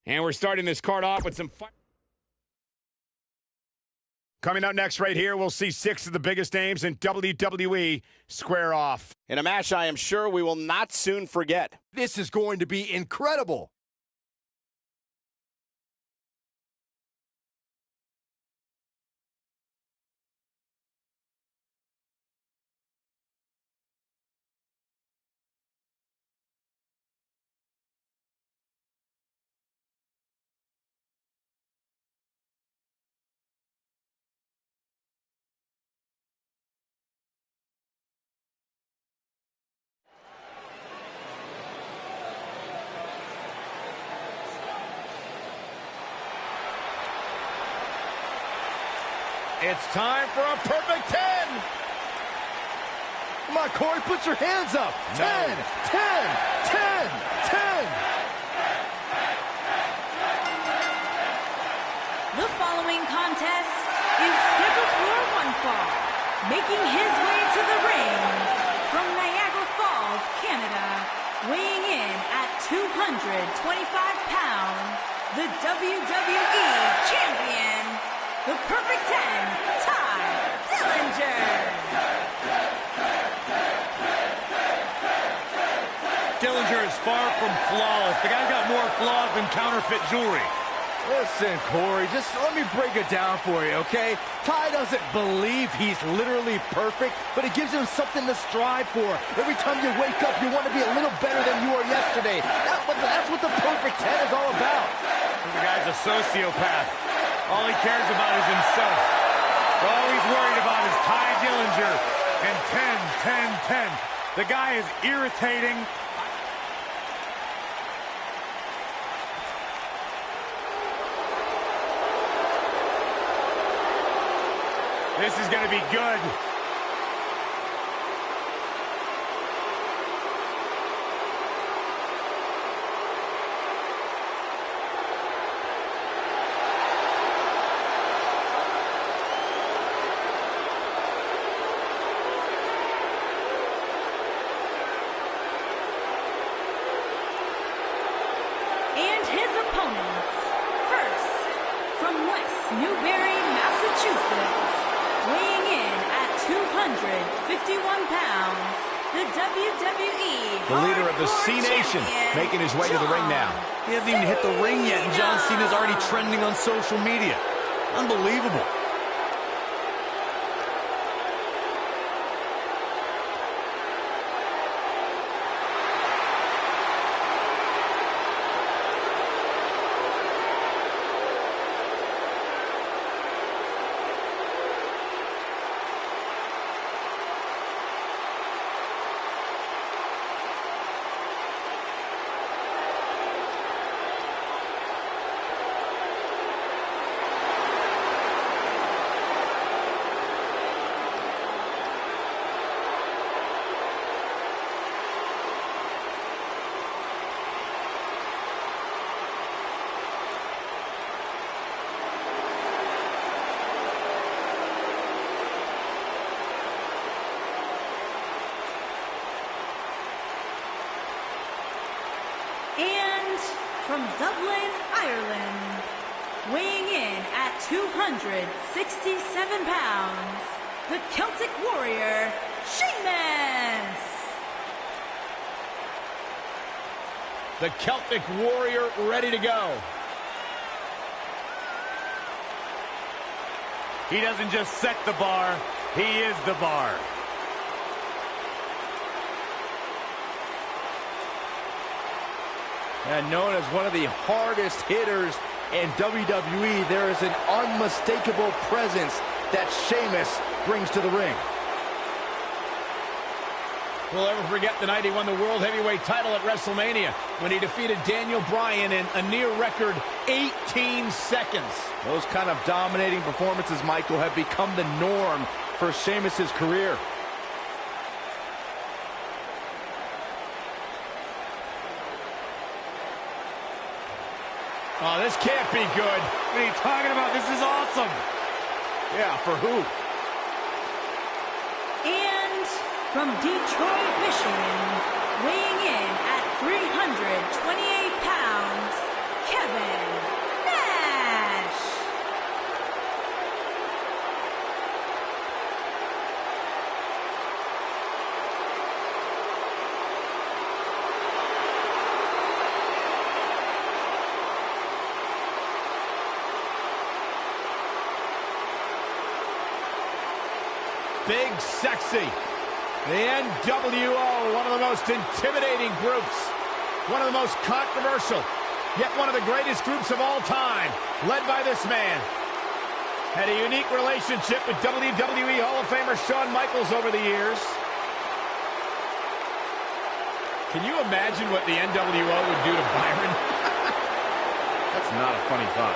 And we're starting this card off with some fun. Coming up next right here, we'll see 6 of the biggest names in WWE square off. In a match I am sure we will not soon forget. This is going to be incredible. It's time for a perfect 10. Come on, Corey, put your hands up. 10, 10, 10, 10. The following contest is scheduled for one fall. Making his way to the ring from Niagara Falls, Canada, weighing in at 225 pounds, the WWE Champion, the Perfect 10, Ty Dillinger. Dillinger is far from flawless. The guy's got more flaws than counterfeit jewelry. Listen, Corey, just let me break it down for you, okay? Ty doesn't believe he's literally perfect, but it gives him something to strive for. Every time you wake up, you want to be a little better than you were yesterday. That's what the Perfect 10 is all about. The guy's a sociopath. All he cares about is himself. All he's worried about is Ty Dillinger and 10, 10, 10. The guy is irritating. This is going to be good. And his opponents, first, from West Newbury, Massachusetts, weighing in at 251 pounds, the WWE The leader of the C Nation making his way to the ring now. He hasn't even hit the ring yet, and John Cena's already trending on social media. Unbelievable. And from Dublin, Ireland, weighing in at 267 pounds, the Celtic Warrior, Sheamus. The Celtic Warrior ready to go. He doesn't just set the bar, he is the bar. And known as one of the hardest hitters in WWE, there is an unmistakable presence that Sheamus brings to the ring. We'll ever forget the night he won the World Heavyweight title at WrestleMania when he defeated Daniel Bryan in a near-record 18 seconds. Those kind of dominating performances, Michael, have become the norm for Sheamus' career. Oh, this can't be good. What are you talking about? This is awesome. Yeah, for who? And from Detroit, Michigan, weighing in at 328 pounds, Kevin Big Sexy. The NWO, one of the most intimidating groups. One of the most controversial, yet one of the greatest groups of all time, led by this man. Had a unique relationship with WWE Hall of Famer Shawn Michaels over the years. Can you imagine what the NWO would do to Byron? That's not a funny thought.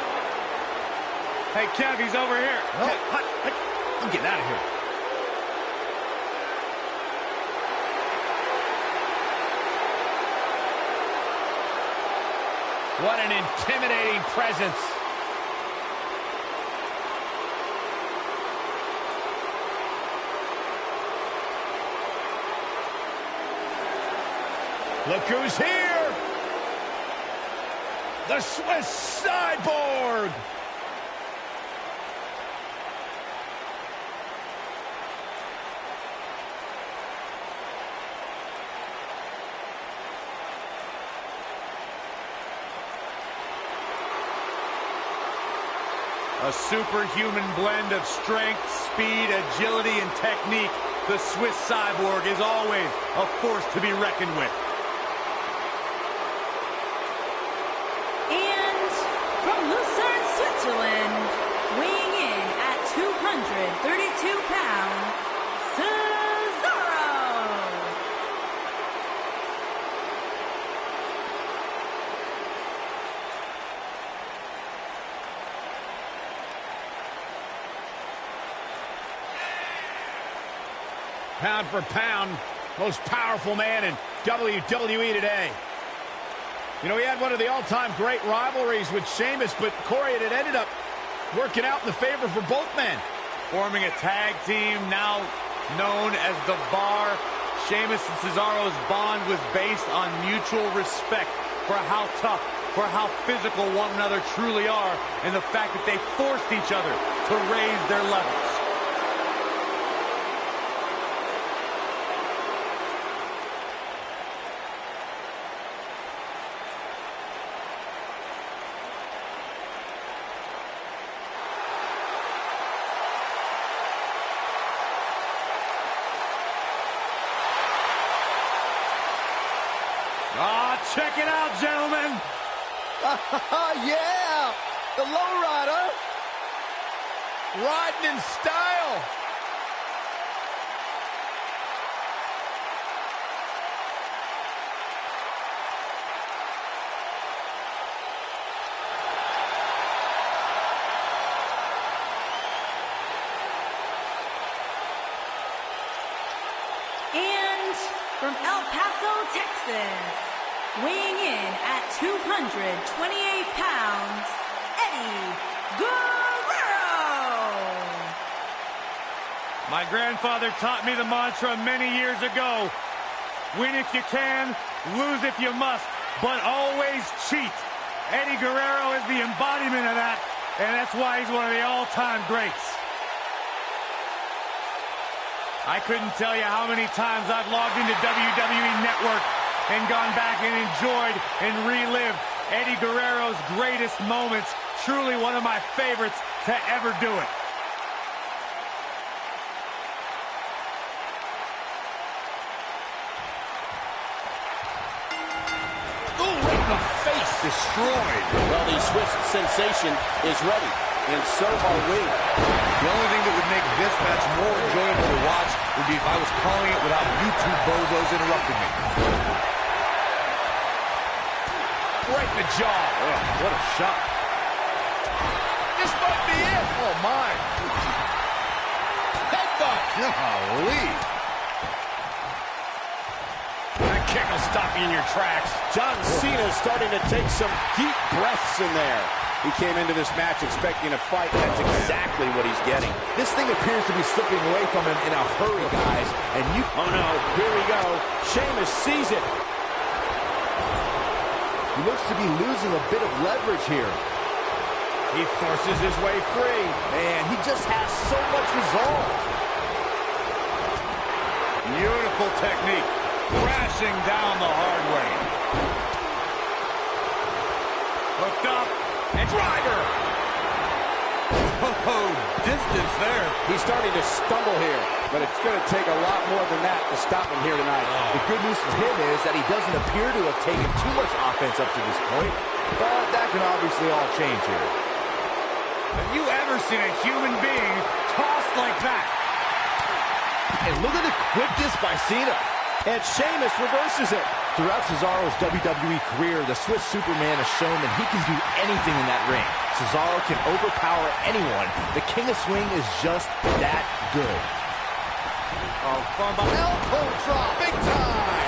Hey, Kev, he's over here. Oh, I'm getting out of here. What an intimidating presence. Look who's here. The Swiss Cyborg. A superhuman blend of strength, speed, agility, and technique. The Swiss Cyborg is always a force to be reckoned with. And from Lucerne, Switzerland, weighing in at 232 pounds, Cesaro. Pound for pound, most powerful man in WWE today. You know, he had one of the all-time great rivalries with Sheamus, but Corey, it had ended up working out in the favor for both men. Forming a tag team now known as The Bar. Sheamus and Cesaro's bond was based on mutual respect for how tough, for how physical one another truly are, and the fact that they forced each other to raise their levels. Check it out, gentlemen. Yeah, the lowrider. Riding in style. And from El Paso, Texas, weighing in at 228 pounds, Eddie Guerrero. My grandfather taught me the mantra many years ago. Win if you can, lose if you must, but always cheat. Eddie Guerrero is the embodiment of that, and that's why he's one of the all-time greats. I couldn't tell you how many times I've logged into WWE Network and gone back and enjoyed and relived Eddie Guerrero's greatest moments. Truly one of my favorites to ever do it. Ooh, right in the face. Destroyed. Well, the Swiss sensation is ready, and so are we. The only thing that would make this match more enjoyable to watch would be if I was calling it without you two bozos interrupting me. Right in the jaw. Ugh, what a shot. This might be it. Oh, my. Headbutt. Golly. That kick will stop you in your tracks. John Cena is starting to take some deep breaths in there. He came into this match expecting a fight. That's exactly what he's getting. This thing appears to be slipping away from him in a hurry, guys. And you... Oh, no. Here we go. Sheamus sees it. He looks to be losing a bit of leverage here. He forces his way free. Man, he just has so much resolve. Beautiful technique. Crashing down the hard way. Hooked up. And driver. Oh, distance there. He's starting to stumble here, but it's going to take a lot more than that to stop him here tonight. The good news for him is that he doesn't appear to have taken too much offense up to this point, but that can obviously all change here. Have you ever seen a human being tossed like that? And look at the quickness by Cena. And Sheamus reverses it. Throughout Cesaro's WWE career, the Swiss Superman has shown that he can do anything in that ring. Cesaro can overpower anyone. The King of Swing is just that good. Oh, fun by elbow drop, big time.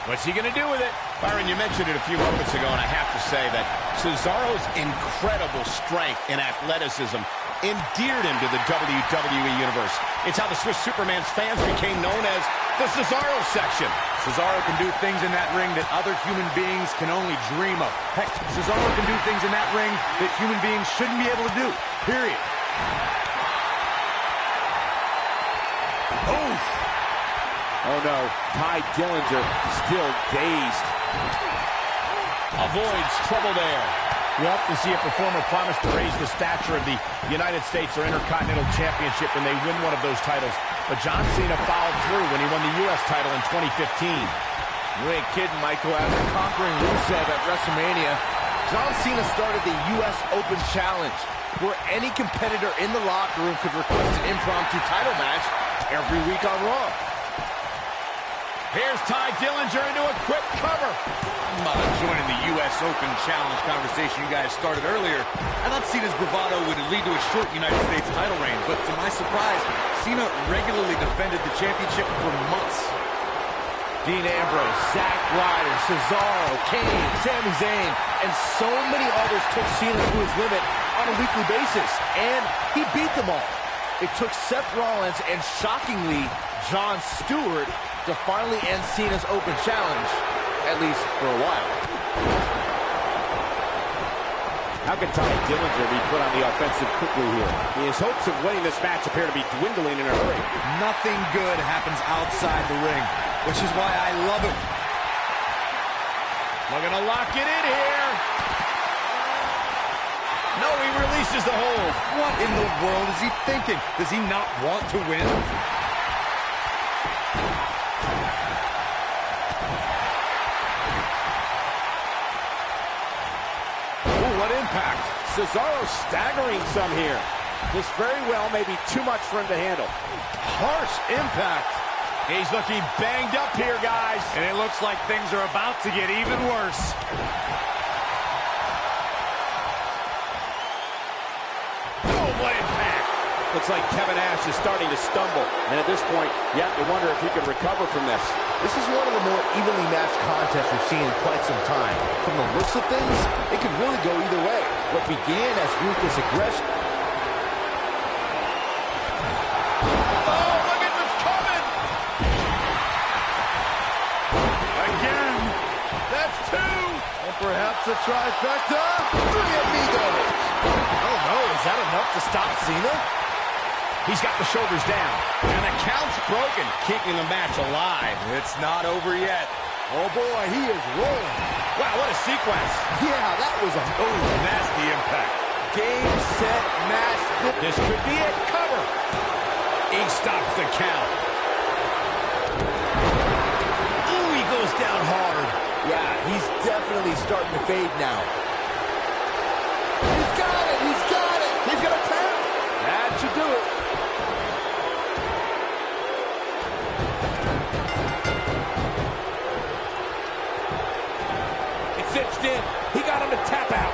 What's he going to do with it? Byron, you mentioned it a few moments ago, and I have to say that Cesaro's incredible strength and athleticism endeared him to the WWE Universe. It's how the Swiss Superman's fans became known as the Cesaro section. Cesaro can do things in that ring that other human beings can only dream of. Heck, Cesaro can do things in that ring that human beings shouldn't be able to do, period. Oof. Oh no, Ty Dillinger still dazed. Avoids trouble there. We often see a performer promise to raise the stature of the United States or Intercontinental Championship when they win one of those titles. But John Cena followed through when he won the U.S. title in 2015. You ain't kidding, Michael. After conquering Rusev at WrestleMania, John Cena started the U.S. Open Challenge, where any competitor in the locker room could request an impromptu title match every week on Raw. Here's Ty Dillinger into a quick cover. I'm joining the U.S. Open Challenge conversation you guys started earlier. I thought Cena's bravado would lead to a short United States title reign, but to my surprise, Cena regularly defended the championship for months. Dean Ambrose, Zack Ryder, Cesaro, Kane, Sami Zayn, and so many others took Cena to his limit on a weekly basis, and he beat them all. It took Seth Rollins and, shockingly, Jon Stewart to finally end Cena's Open Challenge, at least for a while. How can Ty Dillinger be put on the offensive quickly here? His hopes of winning this match appear to be dwindling in a hurry. Nothing good happens outside the ring, which is why I love it. Looking to lock it in here. No, he releases the hold. What in the world is he thinking? Does he not want to win? What impact. Cesaro staggering some here. This very well may be too much for him to handle. Harsh impact. He's looking banged up here, guys. And it looks like things are about to get even worse. Oh, what impact. Looks like Kevin Nash is starting to stumble. And at this point, you have to wonder if he can recover from this. This is one of the more evenly matched contests we've seen in quite some time. From the looks of things, it could really go either way. What began as ruthless aggression. Oh, look at what's coming. Again. That's two. And perhaps a trifecta. Three amigos. Oh no, is that enough to stop Cena? He's got the shoulders down. And the count's broken, keeping the match alive. It's not over yet. Oh boy, he is rolling. Wow, what a sequence. Yeah, that was a Nasty impact. game, set, match. This could be it. Cover. He stops the count. Ooh, he goes down hard. Yeah, he's definitely starting to fade now. He's got it, he's got it. He's going to count. That should do it. Cinched in. He got him to tap out.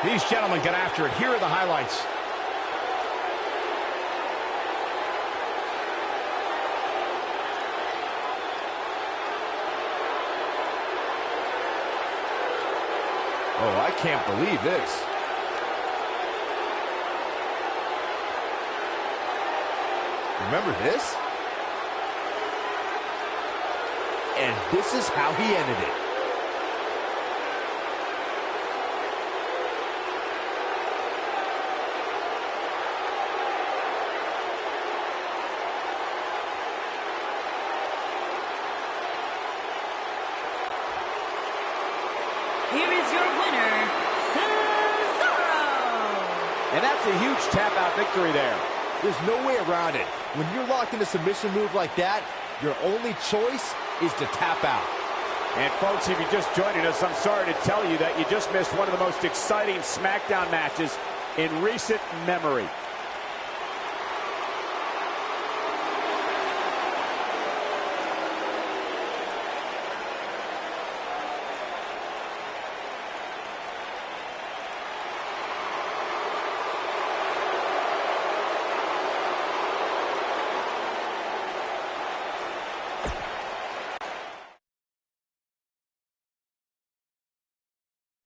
These gentlemen get after it. Here are the highlights. Oh, I can't believe this. Remember this? And this is how he ended it. here is your winner, Cesaro. And that's a huge tap-out victory there. There's no way around it. When you're locked in a submission move like that, your only choice is to tap out. And folks, if you're just joining us, I'm sorry to tell you that you just missed one of the most exciting Smackdown matches in recent memory.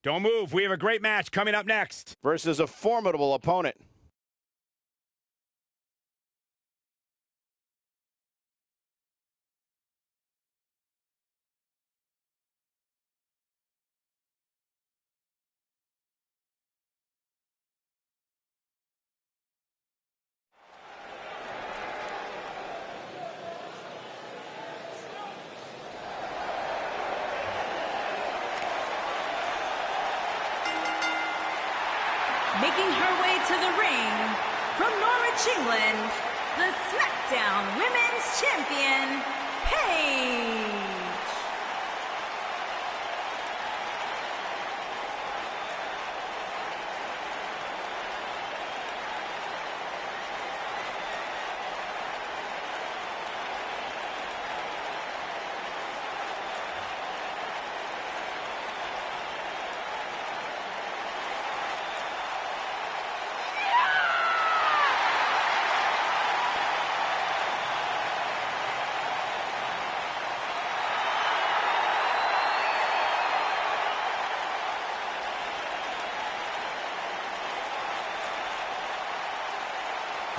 Don't move. We have a great match coming up next. Versus a formidable opponent. Making her way to the ring, from Norwich, England, the Smackdown Women's Champion, Paige.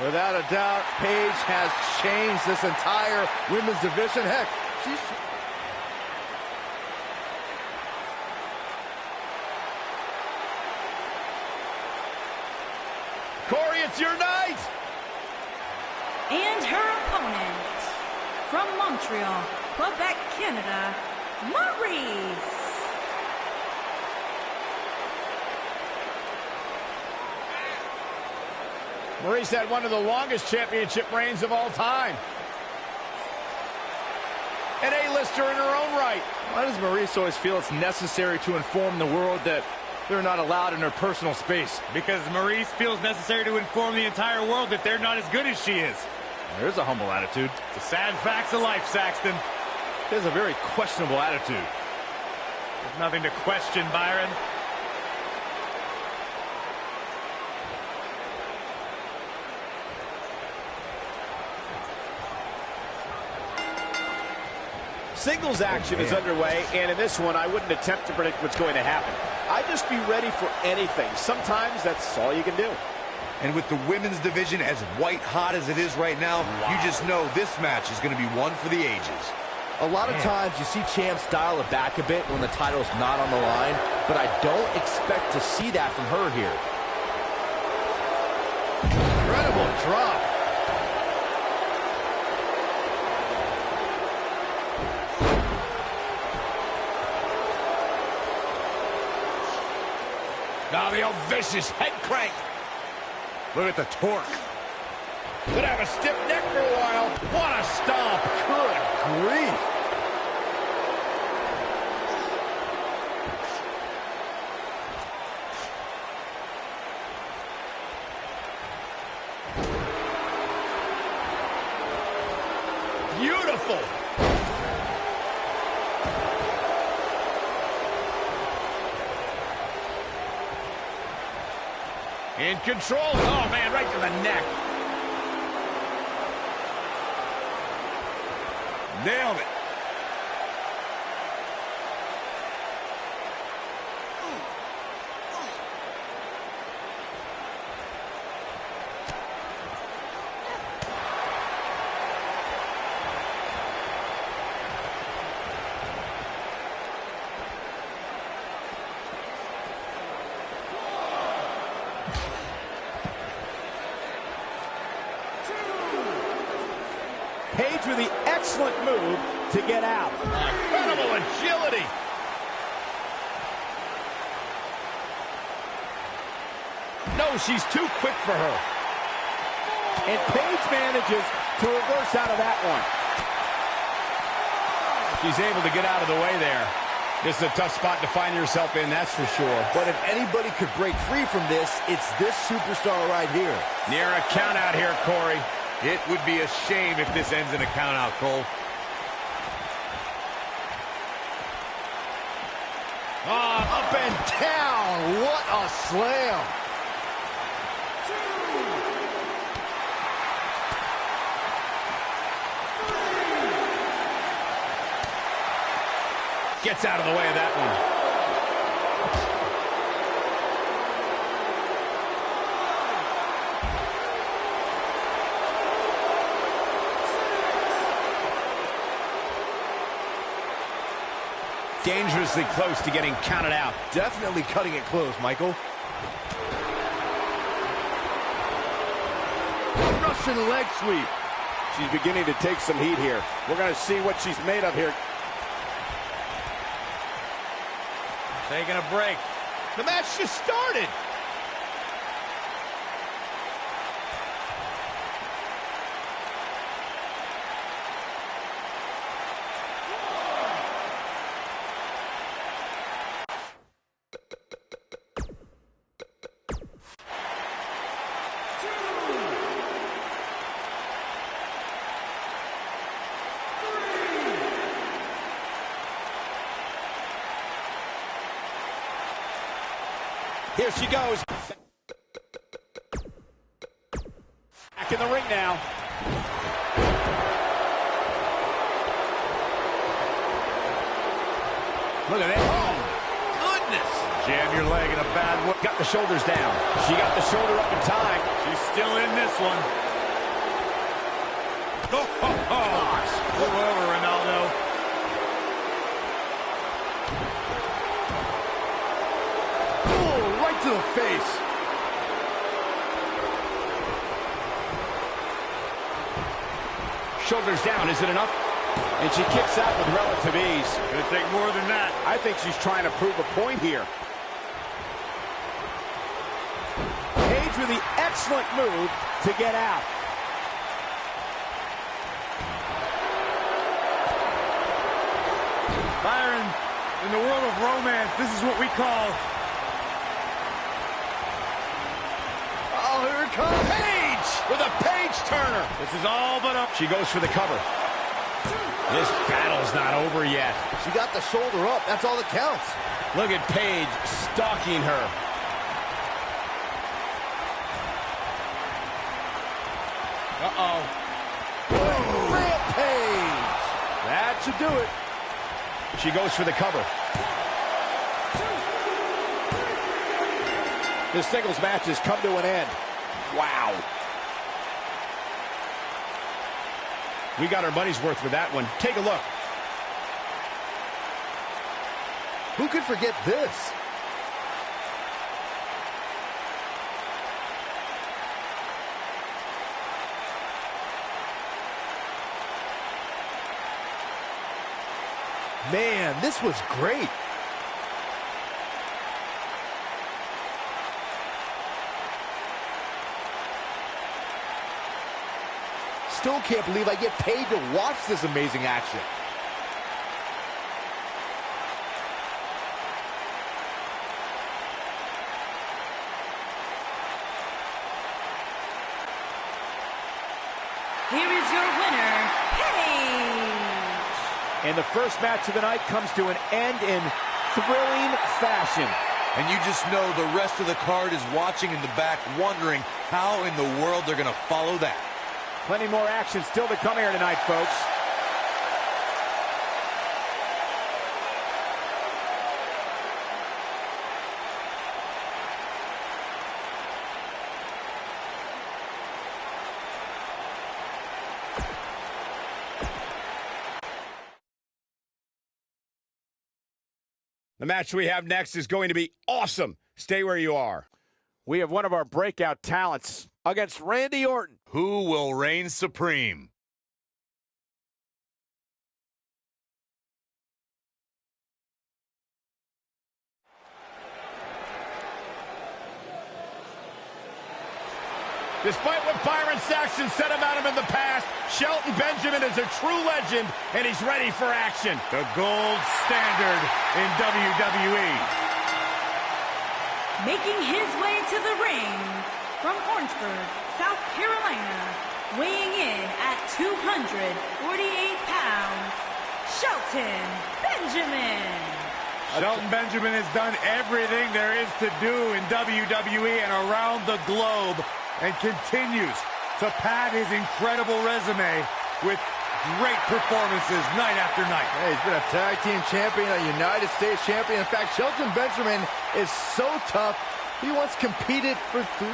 Without a doubt, Paige has changed this entire women's division. Heck, she's... Corey, it's your night! And her opponent, from Montreal, Quebec, Canada, Maurice. Maurice had one of the longest championship reigns of all time. An A-lister in her own right. Why does Maurice always feel it's necessary to inform the world that they're not allowed in her personal space? Because Maurice feels necessary to inform the entire world that they're not as good as she is. There's a humble attitude. The sad facts of life, Saxton. He has a very questionable attitude. There's nothing to question, Byron. Singles action is underway, and in this one, I wouldn't attempt to predict what's going to happen. I'd just be ready for anything. Sometimes that's all you can do. And with the women's division as white hot as it is right now, you just know this match is going to be one for the ages. A lot of times you see champs dial it back a bit when the title's not on the line, but I don't expect to see that from her here. Incredible drop. Now the old vicious head crank. Look at the torque. Could have a stiff neck for a while. What a stomp. Good grief. Beautiful. In control. Oh, man, right to the neck. Nailed it. Paige with the excellent move to get out. Incredible agility. No, she's too quick for her. And Paige manages to reverse out of that one. She's able to get out of the way there. This is a tough spot to find yourself in, that's for sure. But if anybody could break free from this, it's this superstar right here. Near a count out here, Corey. It would be a shame if this ends in a count out, Cole. Up and down. What a slam. Gets out of the way of that one. Dangerously close to getting counted out. Definitely cutting it close, Michael. Russian leg sweep. She's beginning to take some heat here. We're going to see what she's made of here. Taking a break. The match just started. Here she goes. Back in the ring now. Look at that. Oh, goodness. Jam your leg in a bad way. Got the shoulders down. She got the shoulder up in time. She's still in this one. Gosh. Move over, Ronaldo. To the face. Shoulders down, is it enough? And she kicks out with relative ease. Gonna take more than that. I think she's trying to prove a point here. Paige with the excellent move to get out. Byron, in the world of romance, this is what we call... Oh, here it comes. Paige with a page turner. This is all but up. She goes for the cover. This battle's not over yet. She got the shoulder up. That's all that counts. Look at Paige stalking her. Uh-oh. Rampage. That should do it. She goes for the cover. This singles match has come to an end. Wow. We got our money's worth with that one. Take a look. Who could forget this? Man, this was great. Still can't believe I get paid to watch this amazing action. Here is your winner, Paige. And the first match of the night comes to an end in thrilling fashion. And you just know the rest of the card is watching in the back, wondering how in the world they're going to follow that. Plenty more action still to come here tonight, folks. The match we have next is going to be awesome. Stay where you are. We have one of our breakout talents against Randy Orton. Who will reign supreme? Despite what Byron Saxton said about him in the past, Shelton Benjamin is a true legend, and he's ready for action. The gold standard in WWE. Making his way to the ring from Orangeburg, South Carolina, weighing in at 248 pounds, Shelton Benjamin. Shelton Benjamin has done everything there is to do in WWE and around the globe, and continues to pad his incredible resume with great performances night after night. Hey, he's been a tag team champion, a United States champion. In fact, Shelton Benjamin is so tough, he once competed for 3.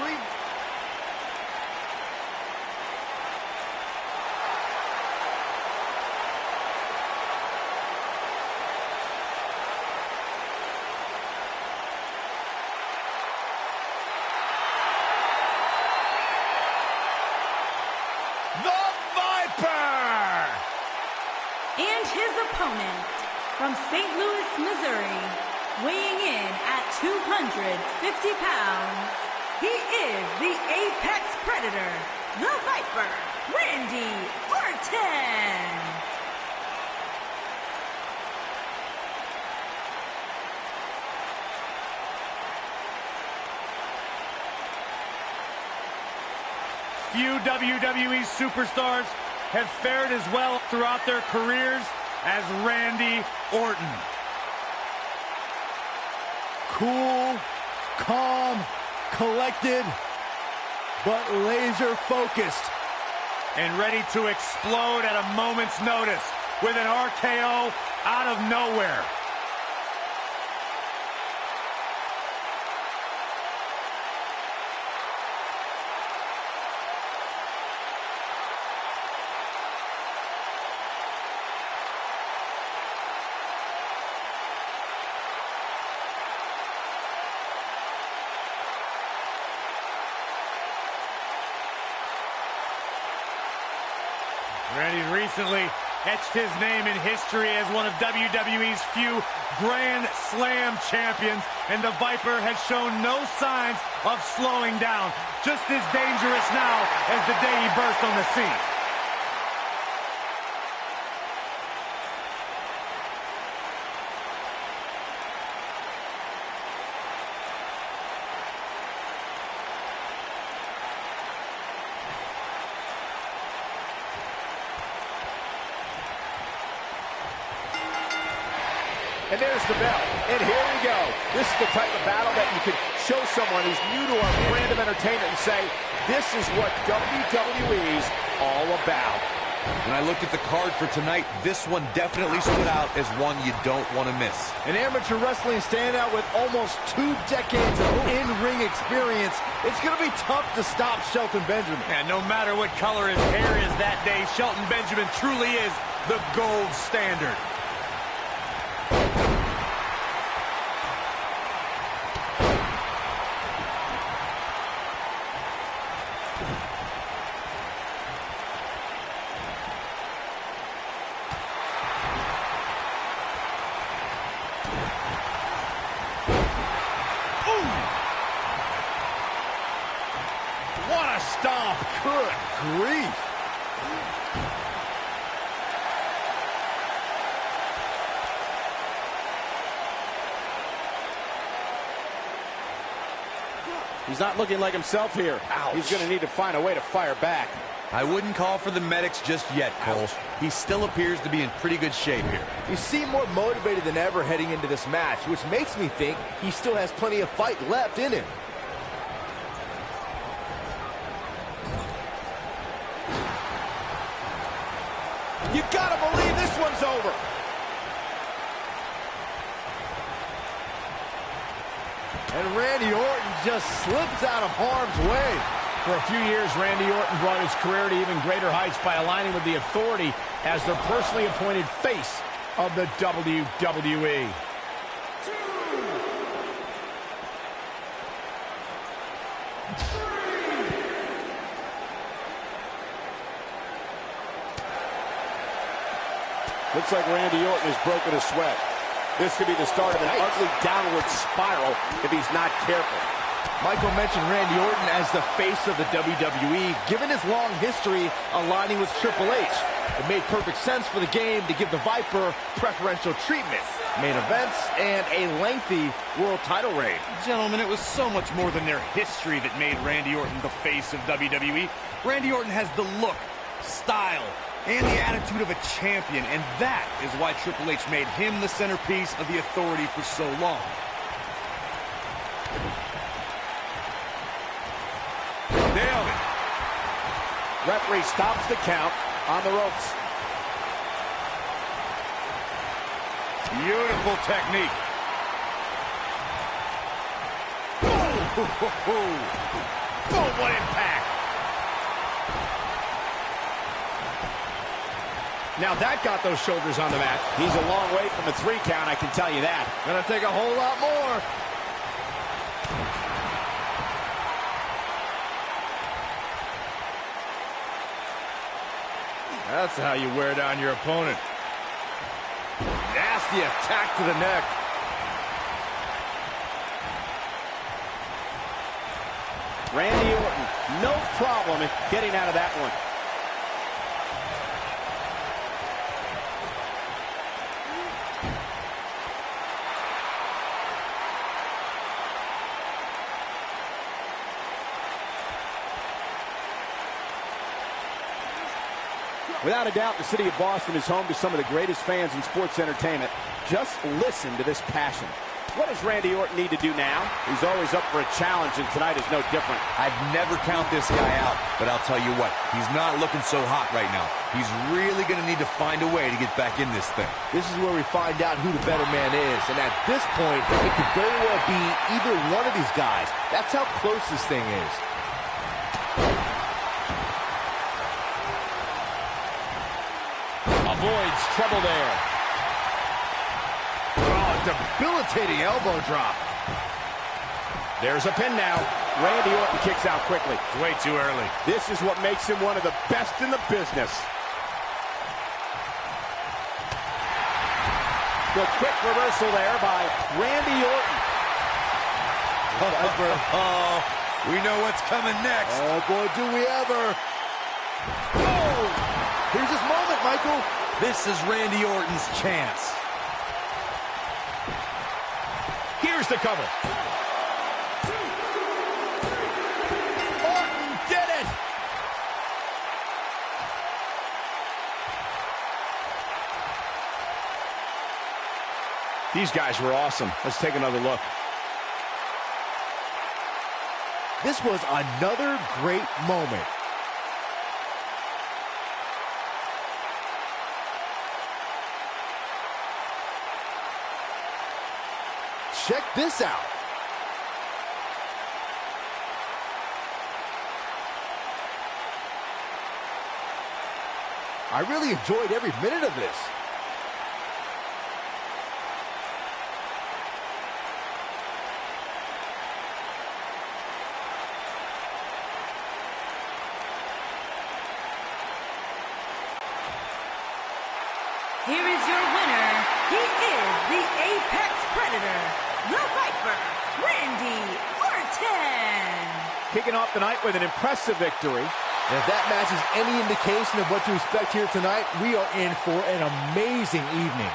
And his opponent from St. Louis, Missouri, weighing in at 250 pounds, he is the Apex Predator, the Viper, Randy Orton. Few WWE superstars have fared as well throughout their careers as Randy Orton. Cool, calm, collected, but laser focused. And ready to explode at a moment's notice with an RKO out of nowhere. Randy recently etched his name in history as one of WWE's few Grand Slam champions, and the Viper has shown no signs of slowing down. Just as dangerous now as the day he burst on the scene. And there's the bell. And here we go. This is the type of battle that you can show someone who's new to our brand of entertainment and say, this is what WWE's all about. When I looked at the card for tonight, this one definitely stood out as one you don't want to miss. An amateur wrestling standout with almost 2 decades of in-ring experience. It's going to be tough to stop Shelton Benjamin. And no matter what color his hair is that day, Shelton Benjamin truly is the gold standard. What a stomp. Good grief. He's not looking like himself here. Ouch. He's going to need to find a way to fire back. I wouldn't call for the medics just yet, Cole. He still appears to be in pretty good shape here. You seem more motivated than ever heading into this match, which makes me think he still has plenty of fight left in him. You gotta believe this one's over. And Randy Orton just slips out of harm's way. For a few years, Randy Orton brought his career to even greater heights by aligning with the Authority as their personally appointed face of the WWE. Looks like Randy Orton has broken a sweat. This could be the start of an ugly downward spiral if he's not careful. Michael mentioned Randy Orton as the face of the WWE, given his long history aligning with Triple H. It made perfect sense for the game to give the Viper preferential treatment, main events, and a lengthy world title reign. Gentlemen, it was so much more than their history that made Randy Orton the face of WWE. Randy Orton has the look, style, and the attitude of a champion, and that is why Triple H made him the centerpiece of the Authority for so long. Nailed it. Referee stops the count on the ropes. Beautiful technique. Boom, what impact. Now that got those shoulders on the mat. He's a long way from a 3 count, I can tell you that. Gonna take a whole lot more. That's how you wear down your opponent. Nasty attack to the neck. Randy Orton, no problem in getting out of that one. Without a doubt, the city of Boston is home to some of the greatest fans in sports entertainment. Just listen to this passion. What does Randy Orton need to do now? He's always up for a challenge, and tonight is no different. I'd never count this guy out, but I'll tell you what, he's not looking so hot right now. He's really going to need to find a way to get back in this thing. This is where we find out who the better man is, and at this point, it could very well be either one of these guys. That's how close this thing is. Avoids trouble there. Oh, debilitating elbow drop. There's a pin now. Randy Orton kicks out quickly. It's way too early. This is what makes him one of the best in the business. The quick reversal there by Randy Orton. Oh, we know what's coming next. Oh, boy, do we ever. Oh! Here's his moment, Michael. This is Randy Orton's chance. Here's the cover. Orton did it! These guys were awesome. Let's take another look. This was another great moment. Check this out. I really enjoyed every minute of this. Here is your winner. He is the Apex Predator, the Viper, Randy Orton. Kicking off the night with an impressive victory. And if that match is any indication of what to expect here tonight, we are in for an amazing evening.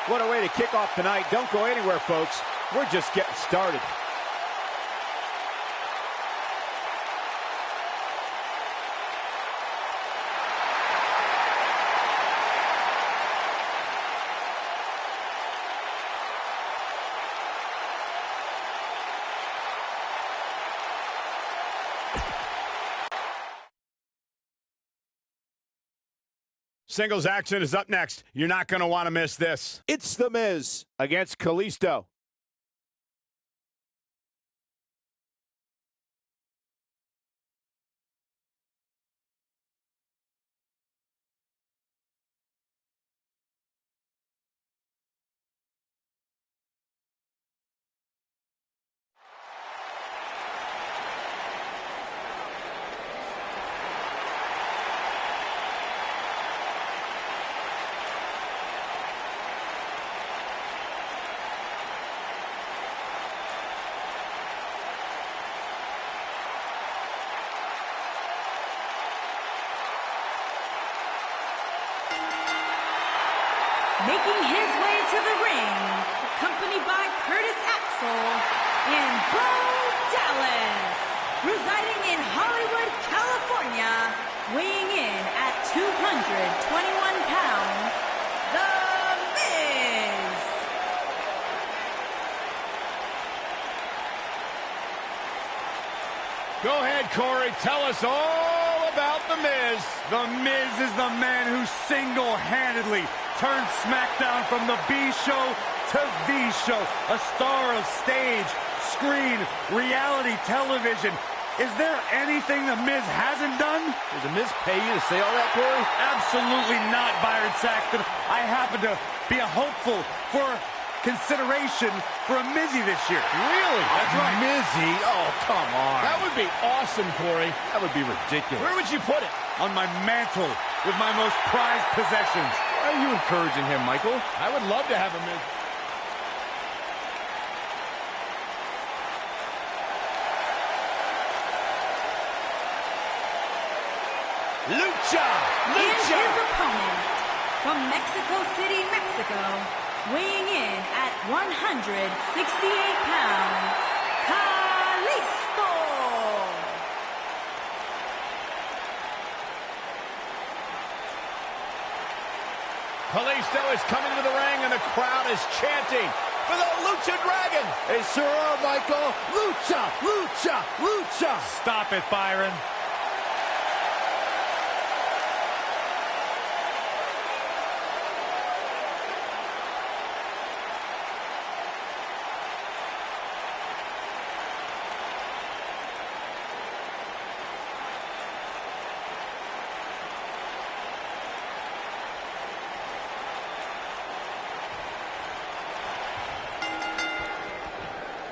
What a way to kick off tonight. Don't go anywhere, folks. We're just getting started. Singles action is up next. You're not going to want to miss this. It's The Miz against Kalisto. making his way to the ring, accompanied by Curtis Axel and Bo Dallas, residing in Hollywood, California, weighing in at 221 pounds, The Miz. Go ahead, Corey. Tell us all about The Miz. The Miz is the man who single-handedly turned Smackdown from the B show to the show. A star of stage, screen, reality television. Is there anything The Miz hasn't done? Did The Miz pay you to say all that, Corey? Absolutely not, Byron Saxton. I happen to be a hopeful for consideration for a Mizzy this year. Really? That's right. Mizzy? Oh, come on. That would be awesome, Corey. That would be ridiculous. Where would you put it? On my mantle with my most prized possessions. Why are you encouraging him, Michael? I would love to have a Miz. Lucha! And Lucha! his opponent, from Mexico City, Mexico, weighing in at 168 pounds, Kalisto. Kalisto is coming to the ring and the crowd is chanting for the Lucha Dragon. They sure are, Michael. Lucha! Lucha! Lucha! Stop it, Byron.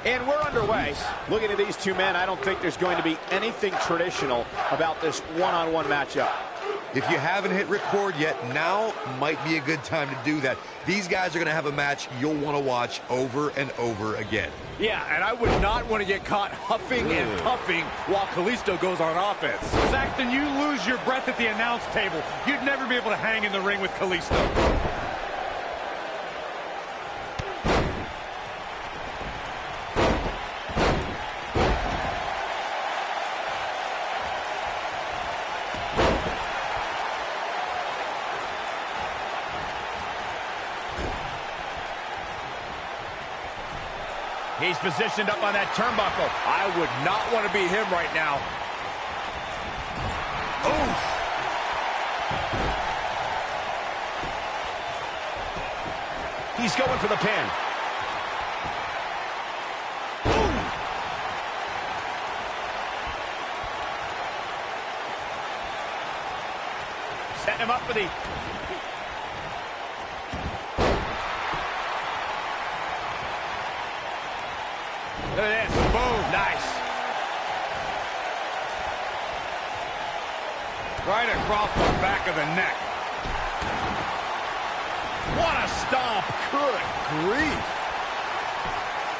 And we're underway. Looking at these two men, I don't think there's going to be anything traditional about this one-on-one matchup. If you haven't hit record yet, now might be a good time to do that. These guys are going to have a match you'll want to watch over and over again. Yeah, and I would not want to get caught huffing and puffing while Kalisto goes on offense. Saxton, you lose your breath at the announce table. You'd never be able to hang in the ring with Kalisto. He's positioned up on that turnbuckle. I would not want to be him right now. Oof. He's going for the pin. Ooh. Setting him up for the... Look at this. Boom. Nice. Right across the back of the neck. What a stomp. Good grief.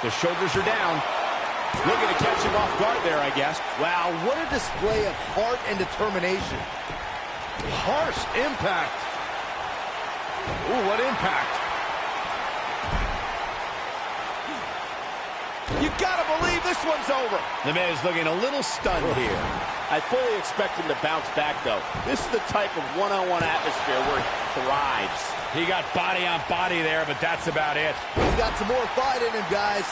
The shoulders are down. Looking to catch him off guard there, I guess. Wow, what a display of heart and determination. Harsh impact. Ooh, what impact. You gotta believe this one's over. The Miz looking a little stunned here. I fully expect him to bounce back, though. This is the type of one-on-one atmosphere where he thrives. He got body on body there, but that's about it. He's got some more fight in him, guys.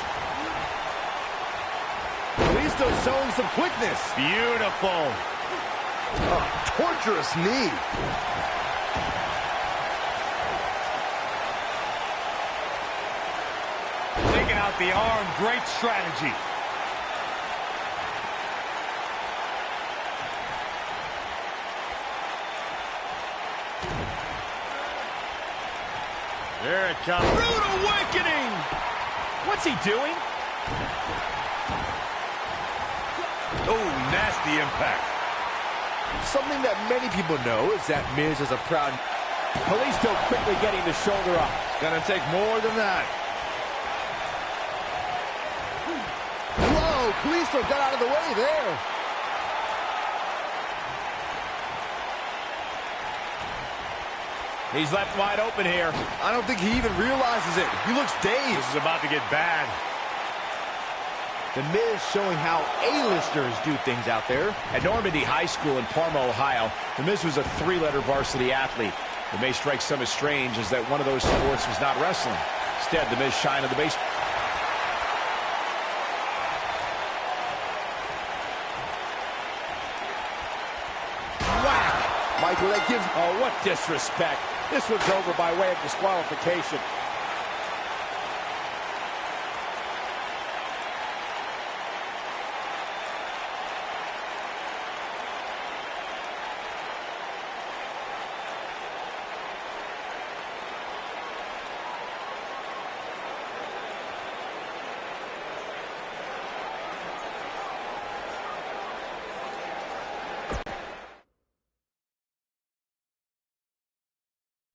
Kalisto's showing some quickness. Beautiful. Oh, torturous knee. Taking out the arm, great strategy. There it comes. Rude awakening! What's he doing? Oh, nasty impact. Something that many people know is that Miz is a proud... Kalisto quickly getting the shoulder up. Gonna take more than that. Whoa, Kalisto got out of the way there. He's left wide open here. I don't think he even realizes it. He looks dazed. This is about to get bad. The Miz showing how A-listers do things out there. At Normandy High School in Parma, Ohio, The Miz was a three-letter varsity athlete. It may strike some as strange as that one of those sports was not wrestling. Instead, The Miz shined on the base. Whack! Michael, that gives... Oh, what disrespect. This one's over by way of disqualification.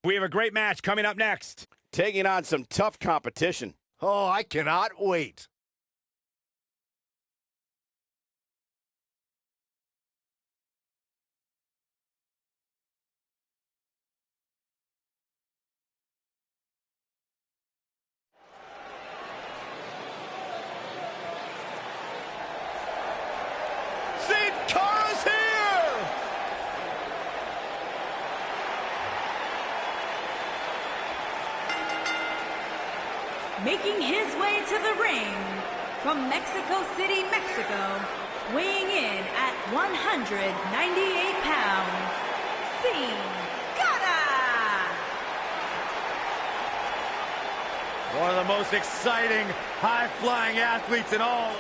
We have a great match coming up next. Taking on some tough competition. Oh, I cannot wait. Making his way to the ring from Mexico City, Mexico, weighing in at 198 pounds, One of the most exciting, high-flying athletes in all.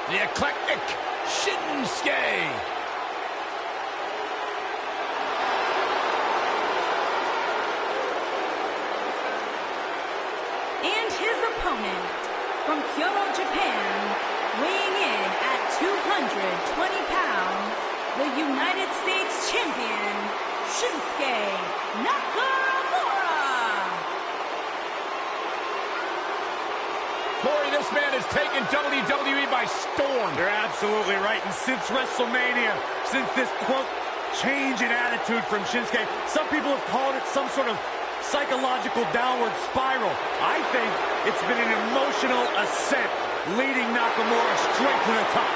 The eclectic Shinsuke. And his opponent from Kyoto, Japan, weighing in at 220 pounds, the United States champion, Shinsuke Nakamura. Corey, this man has taken WWE by storm. You're absolutely right. And since WrestleMania, since this, quote, change in attitude from Shinsuke, some people have called it some sort of psychological downward spiral. I think it's been an emotional ascent leading Nakamura straight to the top.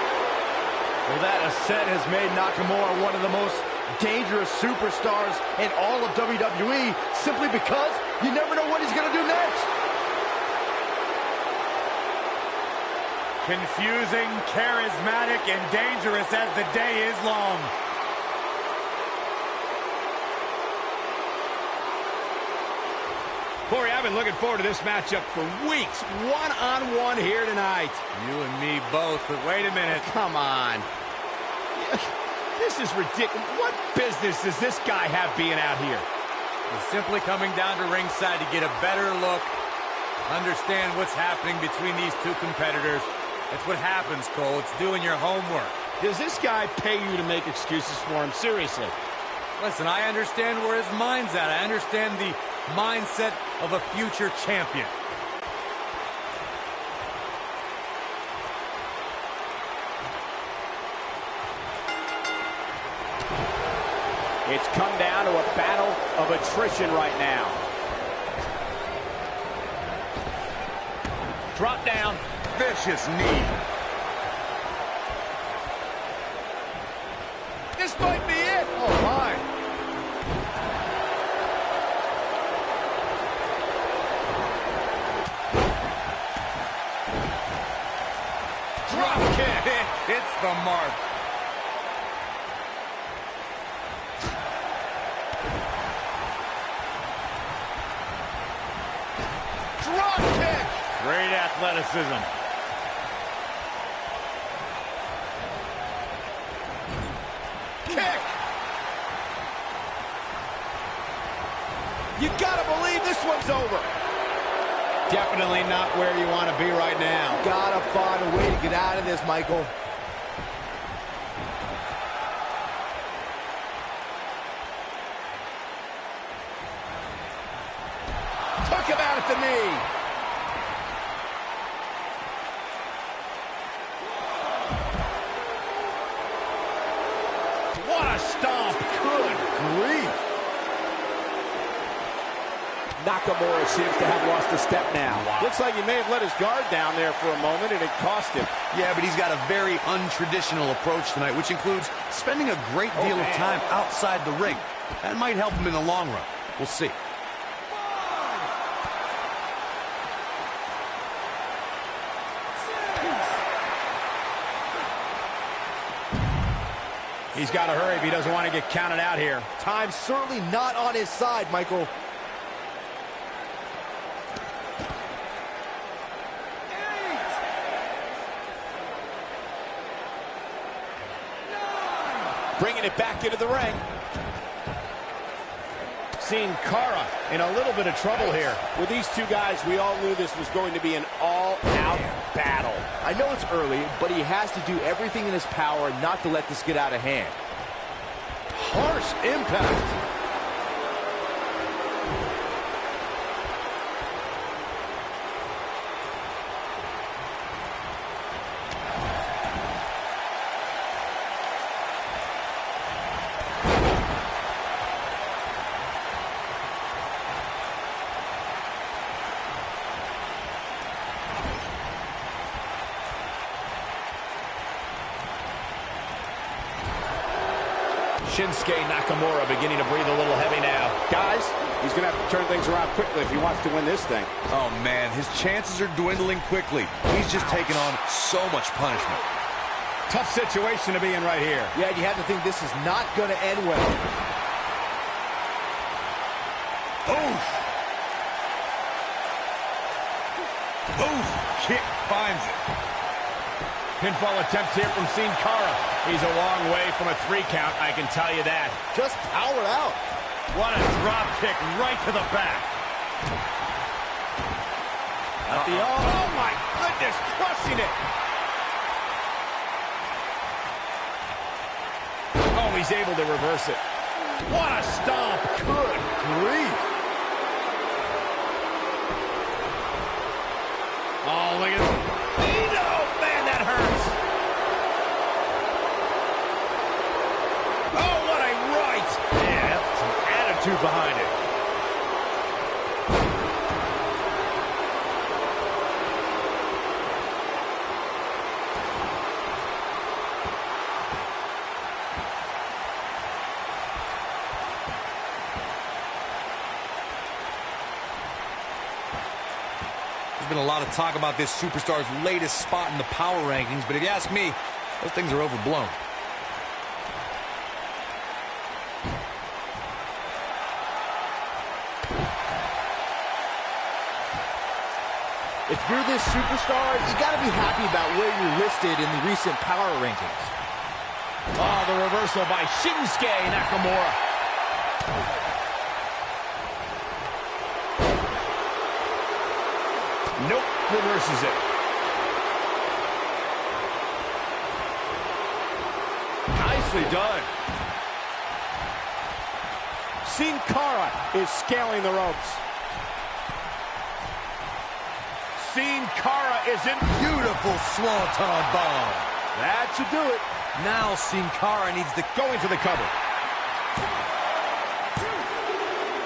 Well, that ascent has made Nakamura one of the most dangerous superstars in all of WWE simply because you never know what he's going to do next. Confusing, charismatic, and dangerous as the day is long. Corey, I've been looking forward to this matchup for weeks. One-on-one here tonight. You and me both, but wait a minute. Come on. This is ridiculous. What business does this guy have being out here? He's simply coming down to ringside to get a better look, understand what's happening between these two competitors. That's what happens, Cole. It's doing your homework. Does this guy pay you to make excuses for him? Seriously. Listen, I understand where his mind's at. I understand the mindset of a future champion. It's come down to a battle of attrition right now. Drop down. Vicious knee. This might be it. Oh, my. Drop kick. It's the mark. Drop kick. Great athleticism. Kick. You gotta believe this one's over. Definitely not where you want to be right now. Gotta find a way to get out of this, Michael. knee. What a stomp. Good grief. Nakamura seems to have lost a step now. Wow. Looks like he may have let his guard down there for a moment, and it cost him. Yeah, but he's got a very untraditional approach tonight, which includes spending a great deal of time outside the ring. That might help him in the long run. We'll see. He's got to hurry if he doesn't want to get counted out here. Time's certainly not on his side, Michael. Bringing it back into the ring. Seeing Koua in a little bit of trouble here. With these two guys, we all knew this was going to be an all-out battle. I know it's early, but he has to do everything in his power not to let this get out of hand. Harsh impact. Shinsuke Nakamura beginning to breathe a little heavy now. Guys, he's going to have to turn things around quickly if he wants to win this thing. Oh, man, his chances are dwindling quickly. He's just taking on so much punishment. Tough situation to be in right here. Yeah, you have to think this is not going to end well. Oof. Oof. Kick finds it. Pinfall attempt here from Sin Cara. He's a long way from a 3 count, I can tell you that. Just powered out. What a drop kick right to the back. Oh, my goodness, crushing it. Oh, he's able to reverse it. What a stomp. Good grief. Oh, look at this. Oh, man, that hurts. Oh, what a right. Yeah, that's some attitude behind it. There's been a lot of talk about this superstar's latest spot in the power rankings, but if you ask me, those things are overblown. If you're this superstar, you got to be happy about where you're listed in the recent power rankings. Oh, the reversal by Shinsuke Nakamura. Nope, reverses it. Nicely done. Sin Cara is scaling the ropes. Sin Cara is in. Beautiful swanton bomb. That should do it. Now Sin Cara needs to Going for the cover.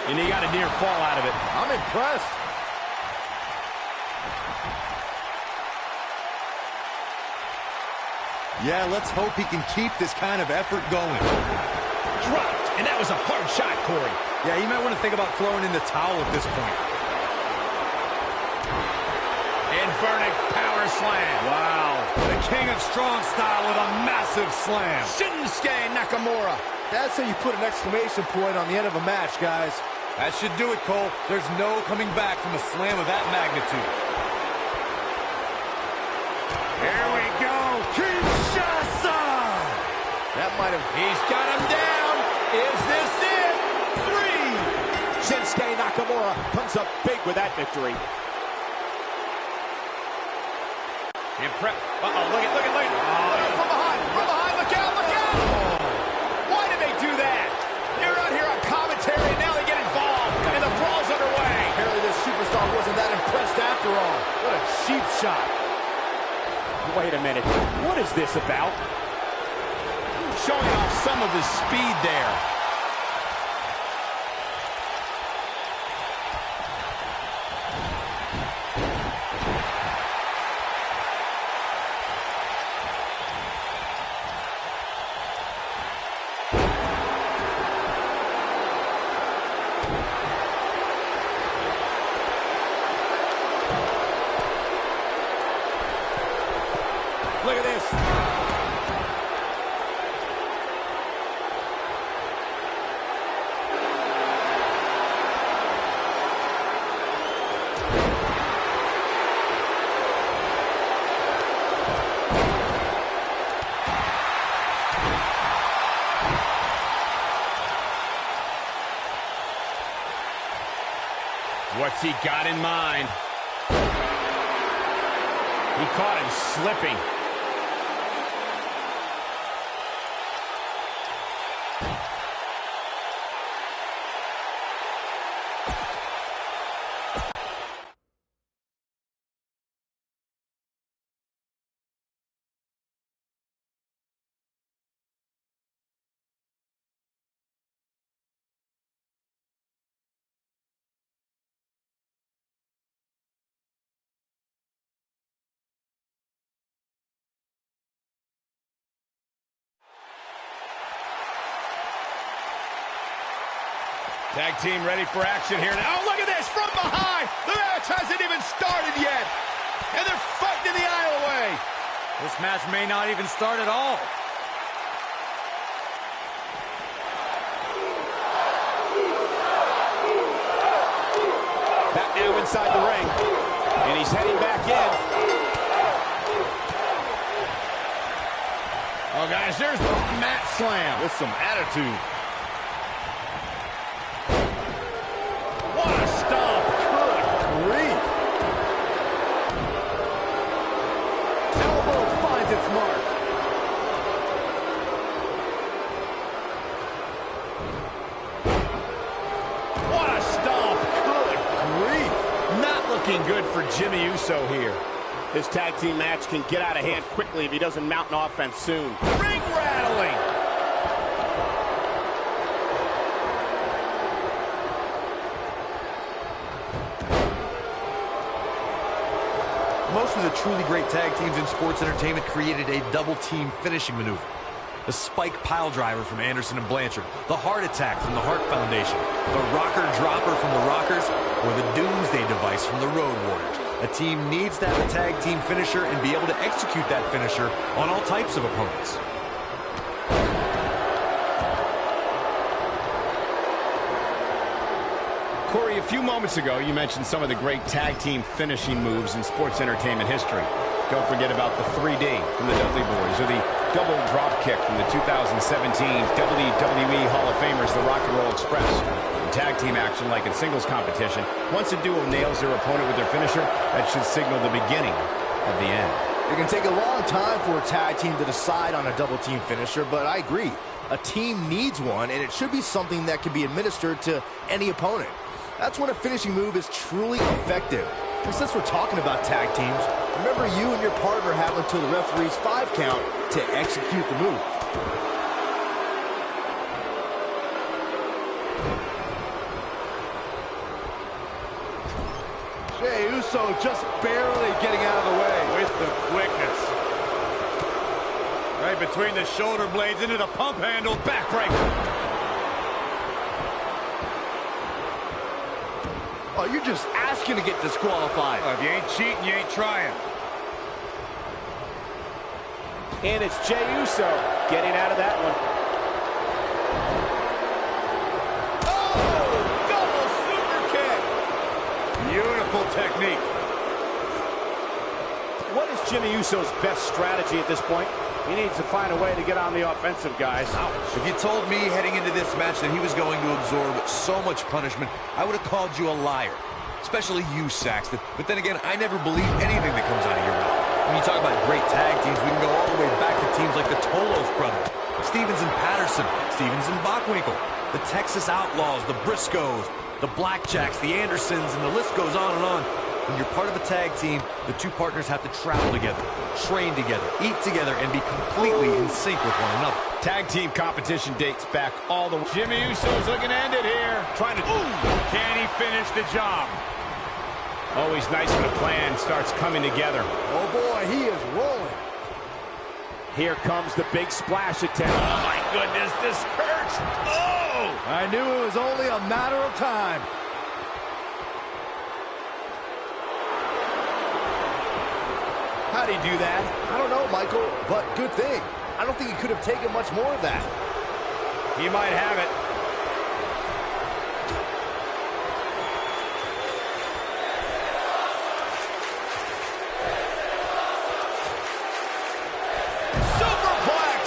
And he got a near fall out of it. I'm impressed. Yeah, let's hope he can keep this kind of effort going. Dropped, and that was a hard shot, Corey. Yeah, you might want to think about throwing in the towel at this point. Inverted power slam. Wow. The king of strong style with a massive slam. Shinsuke Nakamura. That's how you put an exclamation point on the end of a match, guys. That should do it, Cole. There's no coming back from a slam of that magnitude. Here we go. Kinshasa. That might have... He's got him down. Is this it? 3. Shinsuke Nakamura comes up big with that victory. Uh-oh, look at. From behind, look out. Oh. Why did they do that? You're out here on commentary, and now they get involved, and the brawl's underway. Apparently this superstar wasn't that after all. What a cheap shot. Wait a minute. What is this about? Showing off some of his speed there. Look at this. What's he got in mind? He caught him slipping. Tag team ready for action here now. Oh, look at this from behind. The match hasn't even started yet. And they're fighting in the aisle away. This match may not even start at all. Back now inside the ring. And he's heading back in. Oh, guys, there's the mat slam with some attitude. What a stomp. Good grief. Elbow finds its mark. What a stomp. Good grief. Not looking good for Jimmy Uso here. This tag team match can get out of hand quickly if he doesn't mount an offense soon. Ring rattling. Most of the truly great tag teams in sports entertainment created a double-team finishing maneuver. The spike pile driver from Anderson and Blanchard, the heart attack from the Hart Foundation, the rocker dropper from the Rockers, or the doomsday device from the Road Warriors. A team needs to have a tag team finisher and be able to execute that finisher on all types of opponents. Corey, a few moments ago, you mentioned some of the great tag team finishing moves in sports entertainment history. Don't forget about the 3D from the Dudley Boys, or the double drop kick from the 2017 WWE Hall of Famers, the Rock and Roll Express. In tag team action, like in singles competition, once a duo nails their opponent with their finisher, that should signal the beginning of the end. It can take a long time for a tag team to decide on a double team finisher, but I agree. A team needs one, and it should be something that can be administered to any opponent. That's when a finishing move is truly effective. And since we're talking about tag teams, remember you and your partner have until the referee's 5 count to execute the move. Jey Uso just barely getting out of the way. With the quickness. Right between the shoulder blades into the pump handle. Backbreaker. Oh, you're just asking to get disqualified. If you ain't cheating, you ain't trying. And it's Jey Uso getting out of that one. Oh, double super kick. Beautiful technique. What is Jimmy Uso's best strategy at this point? He needs to find a way to get on the offensive, guys. If you told me heading into this match that he was going to absorb so much punishment, I would have called you a liar. Especially you, Saxton. But then again, I never believe anything that comes out of your mouth. When you talk about great tag teams, we can go all the way back to teams like the Tolos brothers, Stevens and Patterson, Stevens and Bockwinkel, the Texas Outlaws, the Briscoes, the Blackjacks, the Andersons, and the list goes on and on. When you're part of a tag team, the two partners have to travel together, train together, eat together, and be completely in sync with one another. Tag team competition dates back all the way. Jimmy Uso's looking to end it here. Trying to... Can he finish the job? Always nice when a plan starts coming together. Oh, boy, he is rolling. Here comes the big splash attempt. Oh, my goodness, this hurts. Oh! I knew it was only a matter of time. How'd he do that? I don't know, Michael, but good thing. I don't think he could have taken much more of that. He might have it.